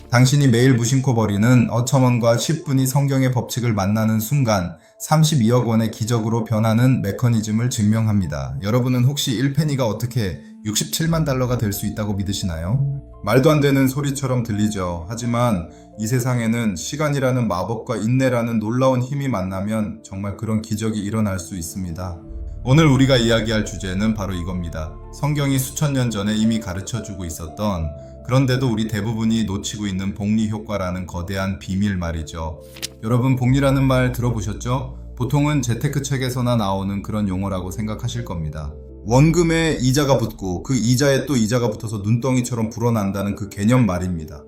당신이 매일 무심코 버리는 어처먼과 10분이 성경의 법칙을 만나는 순간 32억 원의 기적으로 변하는 메커니즘을 증명합니다. 여러분은 혹시 1페니가 어떻게 67만 달러가 될 수 있다고 믿으시나요? 말도 안 되는 소리처럼 들리죠. 하지만 이 세상에는 시간이라는 마법과 인내라는 놀라운 힘이 만나면 정말 그런 기적이 일어날 수 있습니다. 오늘 우리가 이야기할 주제는 바로 이겁니다. 성경이 수천 년 전에 이미 가르쳐주고 있었던, 그런데도 우리 대부분이 놓치고 있는 복리 효과라는 거대한 비밀 말이죠. 여러분, 복리라는 말 들어보셨죠? 보통은 재테크 책에서나 나오는 그런 용어라고 생각하실 겁니다. 원금에 이자가 붙고 그 이자에 또 이자가 붙어서 눈덩이처럼 불어난다는 그 개념 말입니다.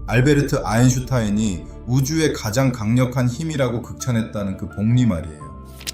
알베르트 아인슈타인이 우주의 가장 강력한 힘이라고 극찬했다는 그 복리 말이에요.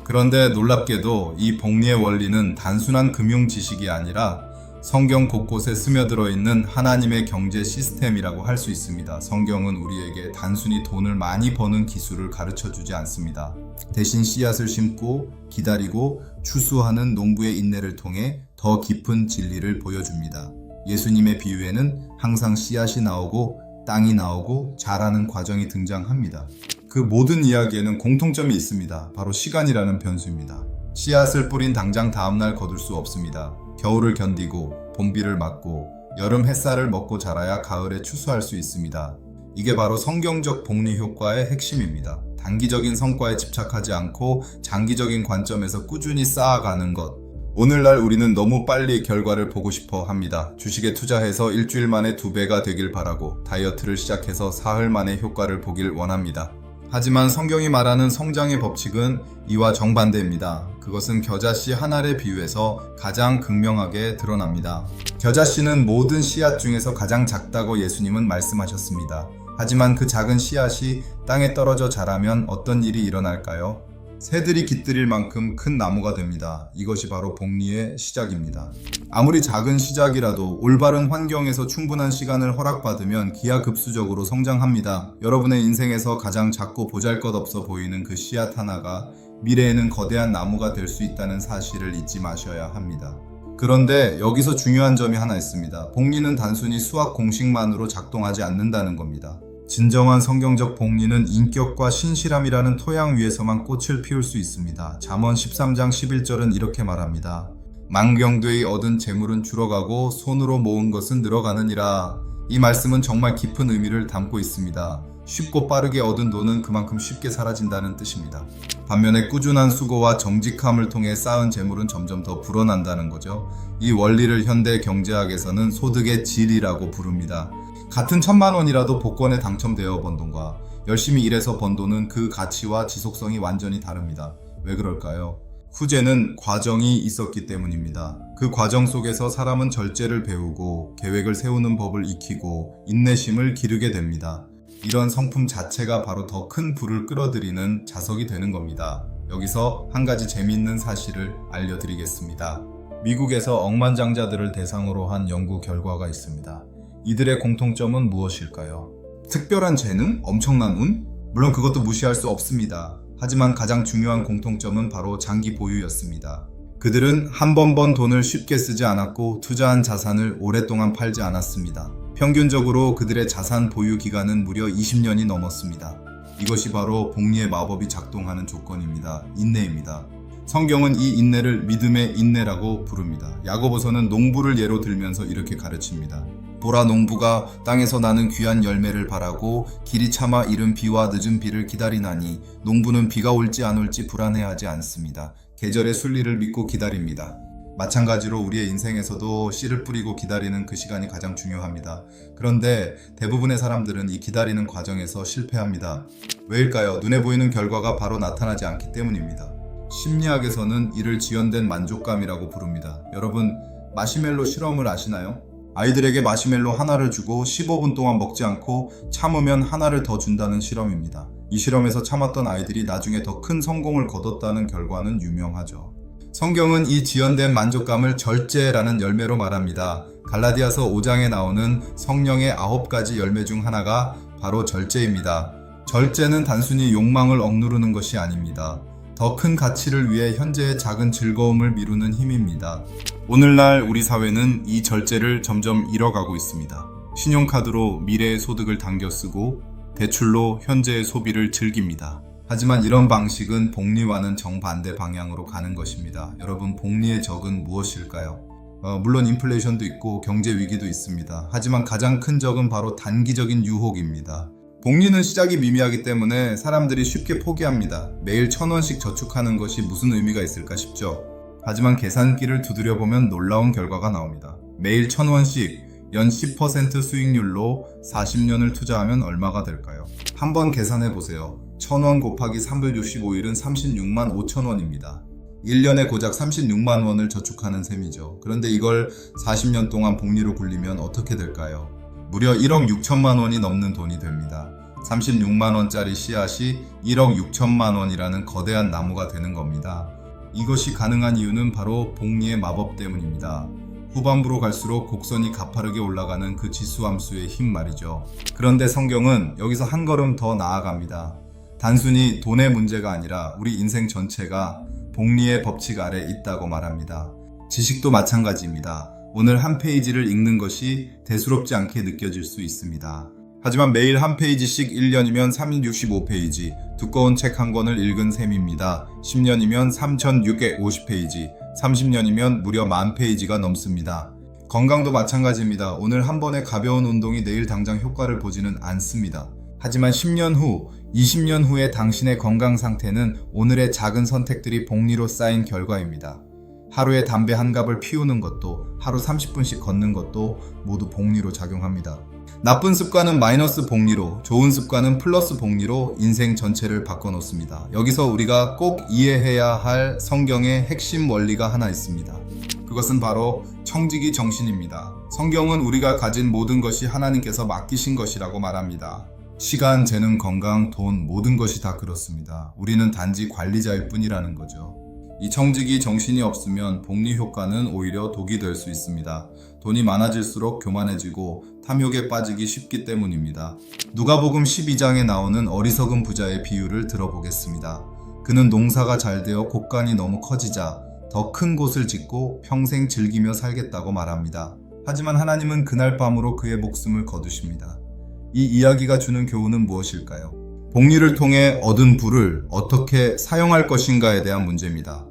그런데 놀랍게도 이 복리의 원리는 단순한 금융 지식이 아니라 성경 곳곳에 스며들어 있는 하나님의 경제 시스템이라고 할 수 있습니다. 성경은 우리에게 단순히 돈을 많이 버는 기술을 가르쳐 주지 않습니다. 대신 씨앗을 심고 기다리고 추수하는 농부의 인내를 통해 더 깊은 진리를 보여줍니다. 예수님의 비유에는 항상 씨앗이 나오고 땅이 나오고 자라는 과정이 등장합니다. 그 모든 이야기에는 공통점이 있습니다. 바로 시간이라는 변수입니다. 씨앗을 뿌린 당장 다음날 거둘 수 없습니다. 겨울을 견디고 봄비를 맞고 여름 햇살을 먹고 자라야 가을에 추수할 수 있습니다. 이게 바로 성경적 복리 효과의 핵심입니다. 단기적인 성과에 집착하지 않고 장기적인 관점에서 꾸준히 쌓아가는 것. 오늘날 우리는 너무 빨리 결과를 보고 싶어 합니다. 주식에 투자해서 일주일 만에 2배가 되길 바라고 다이어트를 시작해서 사흘 만에 효과를 보길 원합니다. 하지만 성경이 말하는 성장의 법칙은 이와 정반대입니다. 그것은 겨자씨 한 알의 비유에서 가장 극명하게 드러납니다. 겨자씨는 모든 씨앗 중에서 가장 작다고 예수님은 말씀하셨습니다. 하지만 그 작은 씨앗이 땅에 떨어져 자라면 어떤 일이 일어날까요? 새들이 깃들일 만큼 큰 나무가 됩니다. 이것이 바로 복리의 시작입니다. 아무리 작은 시작이라도 올바른 환경에서 충분한 시간을 허락받으면 기하급수적으로 성장합니다. 여러분의 인생에서 가장 작고 보잘것없어 보이는 그 씨앗 하나가 미래에는 거대한 나무가 될 수 있다는 사실을 잊지 마셔야 합니다. 그런데 여기서 중요한 점이 하나 있습니다. 복리는 단순히 수학 공식만으로 작동하지 않는다는 겁니다. 진정한 성경적 복리는 인격과 신실함이라는 토양 위에서만 꽃을 피울 수 있습니다. 잠언 13장 11절은 이렇게 말합니다. 만경되이 얻은 재물은 줄어가고 손으로 모은 것은 늘어가느니라. 이 말씀은 정말 깊은 의미를 담고 있습니다. 쉽고 빠르게 얻은 돈은 그만큼 쉽게 사라진다는 뜻입니다. 반면에 꾸준한 수고와 정직함을 통해 쌓은 재물은 점점 더 불어난다는 거죠. 이 원리를 현대 경제학에서는 소득의 질이라고 부릅니다. 같은 1,000만 원이라도 복권에 당첨되어 번 돈과 열심히 일해서 번 돈은 그 가치와 지속성이 완전히 다릅니다. 왜 그럴까요? 후제는 과정이 있었기 때문입니다. 그 과정 속에서 사람은 절제를 배우고 계획을 세우는 법을 익히고 인내심을 기르게 됩니다. 이런 성품 자체가 바로 더 큰 부를 끌어들이는 자석이 되는 겁니다. 여기서 한 가지 재미있는 사실을 알려드리겠습니다. 미국에서 억만장자들을 대상으로 한 연구 결과가 있습니다. 이들의 공통점은 무엇일까요? 특별한 재능? 엄청난 운? 물론 그것도 무시할 수 없습니다. 하지만 가장 중요한 공통점은 바로 장기 보유였습니다. 그들은 한 번 번 돈을 쉽게 쓰지 않았고 투자한 자산을 오랫동안 팔지 않았습니다. 평균적으로 그들의 자산 보유 기간은 무려 20년이 넘었습니다. 이것이 바로 복리의 마법이 작동하는 조건입니다. 인내입니다. 성경은 이 인내를 믿음의 인내라고 부릅니다. 야고보서는 농부를 예로 들면서 이렇게 가르칩니다. 보라, 농부가 땅에서 나는 귀한 열매를 바라고 길이 참아 이른 비와 늦은 비를 기다리나니 농부는 비가 올지 안 올지 불안해하지 않습니다. 계절의 순리를 믿고 기다립니다. 마찬가지로 우리의 인생에서도 씨를 뿌리고 기다리는 그 시간이 가장 중요합니다. 그런데 대부분의 사람들은 이 기다리는 과정에서 실패합니다. 왜일까요? 눈에 보이는 결과가 바로 나타나지 않기 때문입니다. 심리학에서는 이를 지연된 만족감이라고 부릅니다. 여러분, 마시멜로 실험을 아시나요? 아이들에게 마시멜로 하나를 주고 15분 동안 먹지 않고 참으면 하나를 더 준다는 실험입니다. 이 실험에서 참았던 아이들이 나중에 더 큰 성공을 거뒀다는 결과는 유명하죠. 성경은 이 지연된 만족감을 절제라는 열매로 말합니다. 갈라디아서 5장에 나오는 성령의 9가지 열매 중 하나가 바로 절제입니다. 절제는 단순히 욕망을 억누르는 것이 아닙니다. 더 큰 가치를 위해 현재의 작은 즐거움을 미루는 힘입니다. 오늘날 우리 사회는 이 절제를 점점 잃어가고 있습니다. 신용카드로 미래의 소득을 당겨 쓰고 대출로 현재의 소비를 즐깁니다. 하지만 이런 방식은 복리와는 정반대 방향으로 가는 것입니다. 여러분, 복리의 적은 무엇일까요? 물론 인플레이션도 있고 경제 위기도 있습니다. 하지만 가장 큰 적은 바로 단기적인 유혹입니다. 복리는 시작이 미미하기 때문에 사람들이 쉽게 포기합니다. 매일 1,000원씩 저축하는 것이 무슨 의미가 있을까 싶죠. 하지만 계산기를 두드려보면 놀라운 결과가 나옵니다. 매일 1,000원씩 연 10% 수익률로 40년을 투자하면 얼마가 될까요? 한번 계산해 보세요. 1,000원 곱하기 365일은 36만 5천 원입니다. 1년에 고작 36만 원을 저축하는 셈이죠. 그런데 이걸 40년 동안 복리로 굴리면 어떻게 될까요? 무려 1억 6천만 원이 넘는 돈이 됩니다. 36만 원짜리 씨앗이 1억 6천만 원이라는 거대한 나무가 되는 겁니다. 이것이 가능한 이유는 바로 복리의 마법 때문입니다. 후반부로 갈수록 곡선이 가파르게 올라가는 그 지수함수의 힘 말이죠. 그런데 성경은 여기서 한 걸음 더 나아갑니다. 단순히 돈의 문제가 아니라 우리 인생 전체가 복리의 법칙 아래 있다고 말합니다. 지식도 마찬가지입니다. 오늘 한 페이지를 읽는 것이 대수롭지 않게 느껴질 수 있습니다. 하지만 매일 한 페이지씩 1년이면 365페이지, 두꺼운 책 한 권을 읽은 셈입니다. 10년이면 3,650페이지, 30년이면 무려 10,000페이지가 넘습니다. 건강도 마찬가지입니다. 오늘 한 번의 가벼운 운동이 내일 당장 효과를 보지는 않습니다. 하지만 10년 후, 20년 후의 당신의 건강 상태는 오늘의 작은 선택들이 복리로 쌓인 결과입니다. 하루에 담배 한 갑을 피우는 것도, 하루 30분씩 걷는 것도 모두 복리로 작용합니다. 나쁜 습관은 마이너스 복리로, 좋은 습관은 플러스 복리로 인생 전체를 바꿔놓습니다. 여기서 우리가 꼭 이해해야 할 성경의 핵심 원리가 하나 있습니다. 그것은 바로 청지기 정신입니다. 성경은 우리가 가진 모든 것이 하나님께서 맡기신 것이라고 말합니다. 시간, 재능, 건강, 돈, 모든 것이 다 그렇습니다. 우리는 단지 관리자일 뿐이라는 거죠. 이 청지기 정신이 없으면 복리 효과는 오히려 독이 될 수 있습니다. 돈이 많아질수록 교만해지고 탐욕에 빠지기 쉽기 때문입니다. 누가복음 12장에 나오는 어리석은 부자의 비유를 들어보겠습니다. 그는 농사가 잘 되어 곳간이 너무 커지자 더 큰 곳을 짓고 평생 즐기며 살겠다고 말합니다. 하지만 하나님은 그날 밤으로 그의 목숨을 거두십니다. 이 이야기가 주는 교훈은 무엇일까요? 복리를 통해 얻은 부를 어떻게 사용할 것인가에 대한 문제입니다.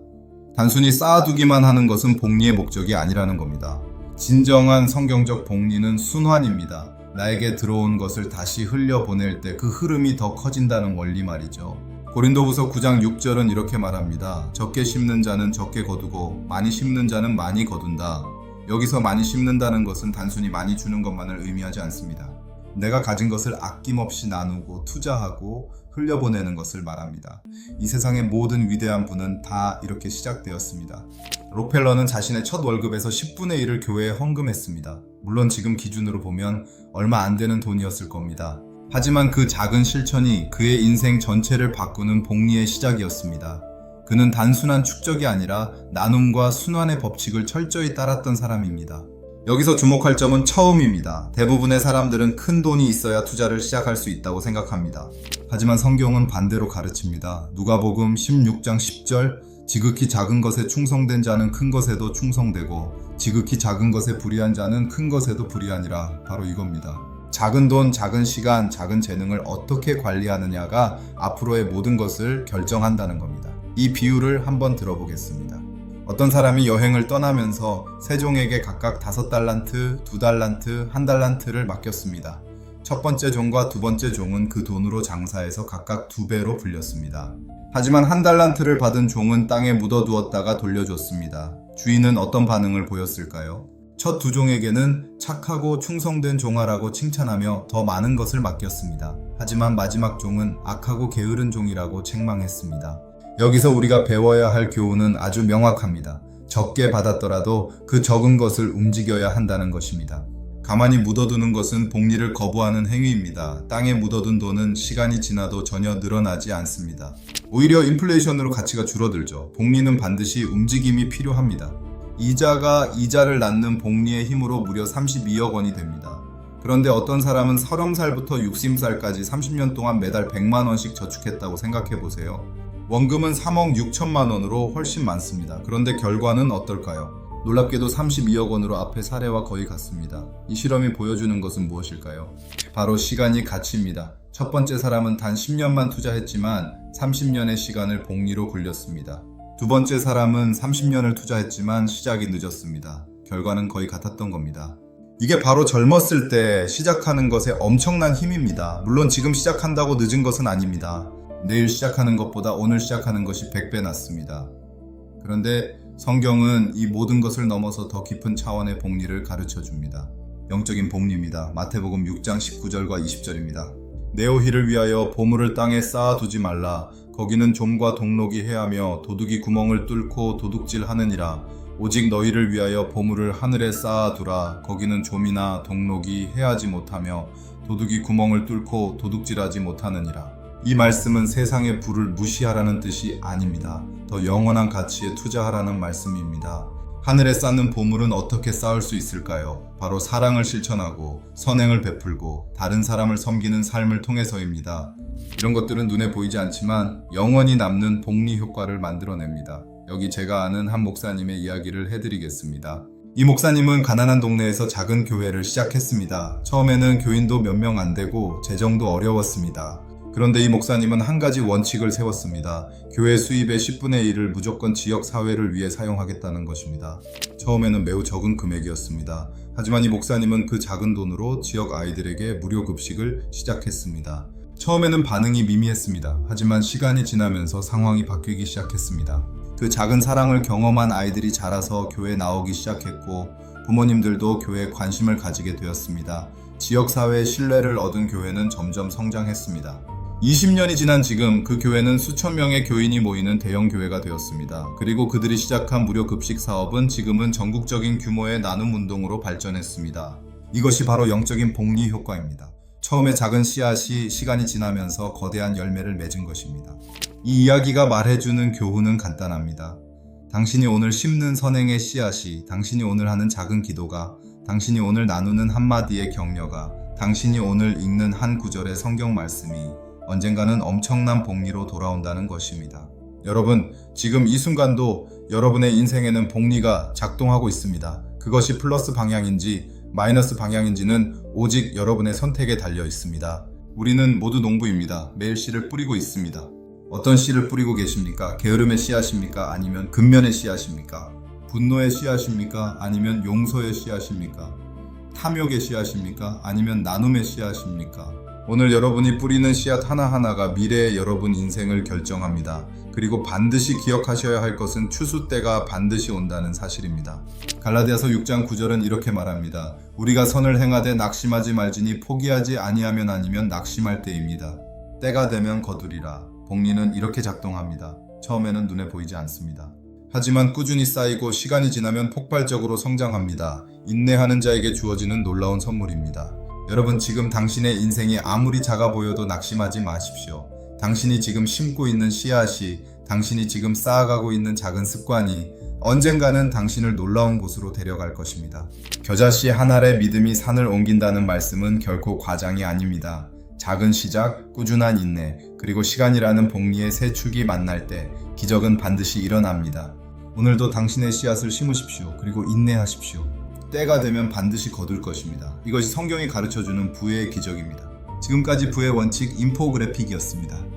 단순히 쌓아두기만 하는 것은 복리의 목적이 아니라는 겁니다. 진정한 성경적 복리는 순환입니다. 나에게 들어온 것을 다시 흘려보낼 때 그 흐름이 더 커진다는 원리 말이죠. 고린도후서 9장 6절은 이렇게 말합니다. 적게 심는 자는 적게 거두고 많이 심는 자는 많이 거둔다. 여기서 많이 심는다는 것은 단순히 많이 주는 것만을 의미하지 않습니다. 내가 가진 것을 아낌없이 나누고 투자하고 흘려보내는 것을 말합니다. 이 세상의 모든 위대한 분은 다 이렇게 시작되었습니다. 록펠러는 자신의 첫 월급에서 10분의 1을 교회에 헌금했습니다. 물론 지금 기준으로 보면 얼마 안 되는 돈이었을 겁니다. 하지만 그 작은 실천이 그의 인생 전체를 바꾸는 복리의 시작이었습니다. 그는 단순한 축적이 아니라 나눔과 순환의 법칙을 철저히 따랐던 사람입니다. 여기서 주목할 점은 처음입니다. 대부분의 사람들은 큰 돈이 있어야 투자를 시작할 수 있다고 생각합니다. 하지만 성경은 반대로 가르칩니다. 누가복음 16장 10절, 지극히 작은 것에 충성된 자는 큰 것에도 충성되고 지극히 작은 것에 불의한 자는 큰 것에도 불의하니라. 바로 이겁니다. 작은 돈, 작은 시간, 작은 재능을 어떻게 관리하느냐가 앞으로의 모든 것을 결정한다는 겁니다. 이 비유를 한번 들어보겠습니다. 어떤 사람이 여행을 떠나면서 세종에게 각각 5달란트, 2달란트, 1달란트를 맡겼습니다. 첫 번째 종과 두 번째 종은 그 돈으로 장사해서 각각 2배로 불렸습니다. 하지만 1달란트를 받은 종은 땅에 묻어두었다가 돌려줬습니다. 주인은 어떤 반응을 보였을까요? 첫 두 종에게는 착하고 충성된 종아라고 칭찬하며 더 많은 것을 맡겼습니다. 하지만 마지막 종은 악하고 게으른 종이라고 책망했습니다. 여기서 우리가 배워야 할 교훈은 아주 명확합니다. 적게 받았더라도 그 적은 것을 움직여야 한다는 것입니다. 가만히 묻어두는 것은 복리를 거부하는 행위입니다. 땅에 묻어둔 돈은 시간이 지나도 전혀 늘어나지 않습니다. 오히려 인플레이션으로 가치가 줄어들죠. 복리는 반드시 움직임이 필요합니다. 이자가 이자를 낳는 복리의 힘으로 무려 32억 원이 됩니다. 그런데 어떤 사람은 30살부터 60살까지 30년 동안 매달 100만 원씩 저축했다고 생각해 보세요. 원금은 3억 6천만 원으로 훨씬 많습니다. 그런데 결과는 어떨까요? 놀랍게도 32억 원으로 앞의 사례와 거의 같습니다. 이 실험이 보여주는 것은 무엇일까요? 바로 시간이 가치입니다. 첫 번째 사람은 단 10년만 투자했지만 30년의 시간을 복리로 굴렸습니다. 두 번째 사람은 30년을 투자했지만 시작이 늦었습니다. 결과는 거의 같았던 겁니다. 이게 바로 젊었을 때 시작하는 것에 엄청난 힘입니다. 물론 지금 시작한다고 늦은 것은 아닙니다. 내일 시작하는 것보다 오늘 시작하는 것이 100배 낫습니다. 그런데 성경은 이 모든 것을 넘어서 더 깊은 차원의 복리를 가르쳐 줍니다. 영적인 복리입니다. 마태복음 6장 19절과 20절입니다. 내 오희를 위하여 보물을 땅에 쌓아두지 말라. 거기는 좀과 동록이 해하며 도둑이 구멍을 뚫고 도둑질하느니라. 오직 너희를 위하여 보물을 하늘에 쌓아두라. 거기는 좀이나 동록이 해하지 못하며 도둑이 구멍을 뚫고 도둑질하지 못하느니라. 이 말씀은 세상의 부를 무시하라는 뜻이 아닙니다. 더 영원한 가치에 투자하라는 말씀입니다. 하늘에 쌓는 보물은 어떻게 쌓을 수 있을까요? 바로 사랑을 실천하고 선행을 베풀고 다른 사람을 섬기는 삶을 통해서입니다. 이런 것들은 눈에 보이지 않지만 영원히 남는 복리 효과를 만들어냅니다. 여기 제가 아는 한 목사님의 이야기를 해드리겠습니다. 이 목사님은 가난한 동네에서 작은 교회를 시작했습니다. 처음에는 교인도 몇 명 안 되고 재정도 어려웠습니다. 그런데 이 목사님은 한 가지 원칙을 세웠습니다. 교회 수입의 10분의 1을 무조건 지역 사회를 위해 사용하겠다는 것입니다. 처음에는 매우 적은 금액이었습니다. 하지만 이 목사님은 그 작은 돈으로 지역 아이들에게 무료 급식을 시작했습니다. 처음에는 반응이 미미했습니다. 하지만 시간이 지나면서 상황이 바뀌기 시작했습니다. 그 작은 사랑을 경험한 아이들이 자라서 교회에 나오기 시작했고 부모님들도 교회에 관심을 가지게 되었습니다. 지역사회의 신뢰를 얻은 교회는 점점 성장했습니다. 20년이 지난 지금 그 교회는 수천 명의 교인이 모이는 대형 교회가 되었습니다. 그리고 그들이 시작한 무료 급식 사업은 지금은 전국적인 규모의 나눔 운동으로 발전했습니다. 이것이 바로 영적인 복리 효과입니다. 처음에 작은 씨앗이 시간이 지나면서 거대한 열매를 맺은 것입니다. 이 이야기가 말해주는 교훈은 간단합니다. 당신이 오늘 심는 선행의 씨앗이, 당신이 오늘 하는 작은 기도가, 당신이 오늘 나누는 한마디의 격려가, 당신이 오늘 읽는 한 구절의 성경 말씀이 언젠가는 엄청난 복리로 돌아온다는 것입니다. 여러분, 지금 이 순간도 여러분의 인생에는 복리가 작동하고 있습니다. 그것이 플러스 방향인지 마이너스 방향인지는 오직 여러분의 선택에 달려 있습니다. 우리는 모두 농부입니다. 매일 씨를 뿌리고 있습니다. 어떤 씨를 뿌리고 계십니까? 게으름의 씨앗입니까? 아니면 근면의 씨앗입니까? 분노의 씨앗입니까? 아니면 용서의 씨앗입니까? 탐욕의 씨앗입니까? 아니면 나눔의 씨앗입니까? 오늘 여러분이 뿌리는 씨앗 하나하나가 미래의 여러분 인생을 결정합니다. 그리고 반드시 기억하셔야 할 것은 추수 때가 반드시 온다는 사실입니다. 갈라디아서 6장 9절은 이렇게 말합니다. 우리가 선을 행하되 낙심하지 말지니 포기하지 아니하면 아니면 낙심할 때입니다. 때가 되면 거두리라. 복리는 이렇게 작동합니다. 처음에는 눈에 보이지 않습니다. 하지만 꾸준히 쌓이고 시간이 지나면 폭발적으로 성장합니다. 인내하는 자에게 주어지는 놀라운 선물입니다. 여러분, 지금 당신의 인생이 아무리 작아 보여도 낙심하지 마십시오. 당신이 지금 심고 있는 씨앗이, 당신이 지금 쌓아가고 있는 작은 습관이 언젠가는 당신을 놀라운 곳으로 데려갈 것입니다. 겨자씨 한 알의 믿음이 산을 옮긴다는 말씀은 결코 과장이 아닙니다. 작은 시작, 꾸준한 인내, 그리고 시간이라는 복리의 새 축이 만날 때 기적은 반드시 일어납니다. 오늘도 당신의 씨앗을 심으십시오. 그리고 인내하십시오. 때가 되면 반드시 거둘 것입니다. 이것이 성경이 가르쳐주는 부의 기적입니다. 지금까지 부의 원칙 인포그래픽이었습니다.